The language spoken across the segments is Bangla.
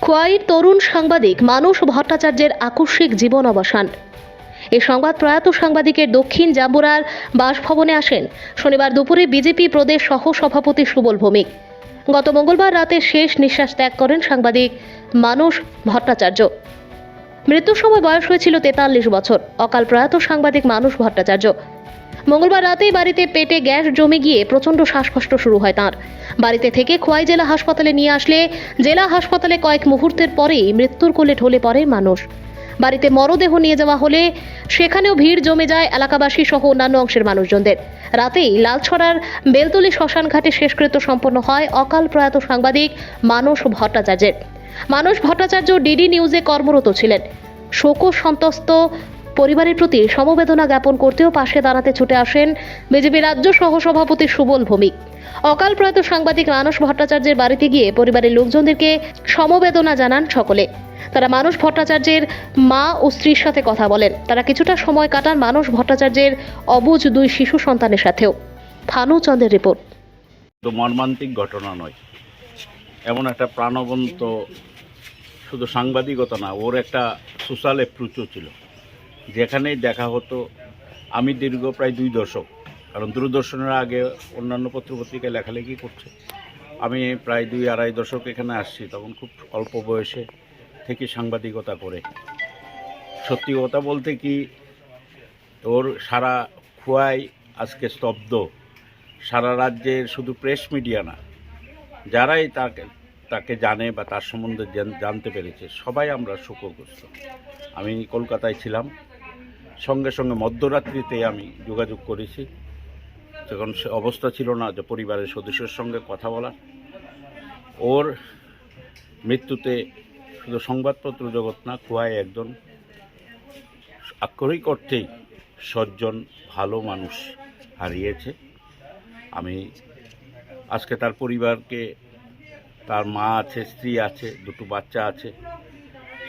খোয়াইয়ের তরুণ সাংবাদিক মানস ভট্টাচার্যের আকস্মিক জীবন অবসান। এই সংবাদ প্রয়াত সাংবাদিকের দক্ষিণ জাম্বুরার বাসভবনে আসেন শনিবার দুপুরে বিজেপি প্রদেশ সহ সভাপতি সুবল ভৌমিক। গত মঙ্গলবার রাতে শেষ নিঃশ্বাস ত্যাগ করেন সাংবাদিক মানস ভট্টাচার্য। মৃত্যুর সময় বয়স হয়েছিল 43 বছর। অকাল প্রয়াত সাংবাদিক মানস ভট্টাচার্য মঙ্গলবার রাতেই বাড়িতে পেটে গ্যাস জমে গিয়ে প্রচণ্ড শ্বাসকষ্ট শুরু হয় তাঁর। বাড়িতে থেকে খোয়াই জেলা হাসপাতালে নিয়ে আসলে জেলা হাসপাতালে কয়েক মুহূর্তের পরেই মৃত্যুর কোলে ঢলে পড়ে মানুষ। বাড়িতে মরদেহ নিয়ে যাওয়া হলে সেখানেও ভিড় জমে যায় এলাকাবাসী সহ অন্যান্য অংশের মানুষজনদের। রাতেই লালছড়ার বেলতলি শ্মশান ঘাটে শেষকৃত্য সম্পন্ন হয় অকাল প্রয়াত সাংবাদিক মানস ভট্টাচার্যের। মানস ভট্টাচার্য ডিডি নিউজে কর্মরত ছিলেন। শোক সন্তস্ত পরিবারের প্রতি সমবেদনা জ্ঞাপন করতেও পাশে দাঁড়াতে ছুটে আসেন বিজেপি রাজ্য সহসভাপতি সুবল ভৌমিক। অকাল প্রয়াত সাংবাদিক মানস ভট্টাচার্যের বাড়িতে গিয়ে পরিবারের লোকজনদেরকে সমবেদনা জানান সকলে। তারা মানস ভট্টাচার্যের মা ও স্ত্রীর সাথে কথা বলেন। তারা কিছুটা সময় কাটান মানস ভট্টাচার্যের অবুঝ 2 শিশু সন্তানের সাথেও। থানু চন্দ্রের রিপোর্ট। তো মর্মান্তিক ঘটনা নয়, এমন একটা প্রাণবন্ত, শুধু সাংবাদিকতা না, ওর একটা সোশ্যাল অ্যাপ্রোচও ছিল। যেখানেই দেখা হতো, আমি দীর্ঘ প্রায় 2 দশক, কারণ দূরদর্শনের আগে অন্যান্য পত্রপত্রিকায় লেখালেখি করছে, আমি প্রায় 2-2.5 দশক এখানে আসছি। তখন খুব অল্প বয়সে থেকে সাংবাদিকতা করে, সত্যি কথা বলতে কি, ওর সারা খোয়াই আজকে স্তব্ধ। সারা রাজ্যের শুধু প্রেস মিডিয়া না, যারাই তাকে জানে বা তার সম্বন্ধে জানতে পেরেছে, সবাই আমরা শোকগ্রস্ত। আমি কলকাতায় ছিলাম, সঙ্গে সঙ্গে মধ্যরাত্রিতে আমি যোগাযোগ করেছি, যখন সে অবস্থা ছিল না যে পরিবারের সদস্যের সঙ্গে কথা বলা। ওর মৃত্যুতে শুধু সংবাদপত্র জগৎ না, খোয়াই একজন আক্ষরিক অর্থেই সজ্জন ভালো মানুষ হারিয়েছে। আমি আজকে তার পরিবারকে, তার মা আছে, স্ত্রী আছে, 2টো বাচ্চা আছে,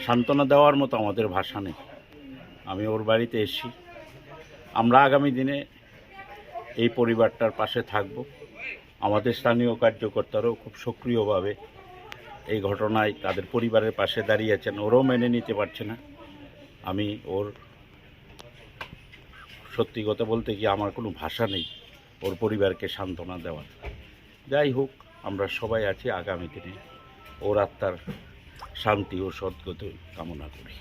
সান্ত্বনা দেওয়ার মতো আমাদের ভাষা নেই। আমি ওর বাড়িতে এসেছি। আমরা আগামী দিনে এই পরিবারটার পাশে থাকব। আমাদের স্থানীয় কার্যকর্তারাও খুব সক্রিয়ভাবে এই ঘটনায় তাদের পরিবারের পাশে দাঁড়িয়েছেন। ওরাও মেনে নিতে পারছে না। আমি ওর সত্যি কথা বলতে কি, আমার কোনো ভাষা নেই ওর পরিবারকে সান্ত্বনা দেওয়ার। যাই হোক, আমরা সবাই আছি, আগামী দিনে ওর আত্মার শান্তি ও সদ্গতি কামনা করি।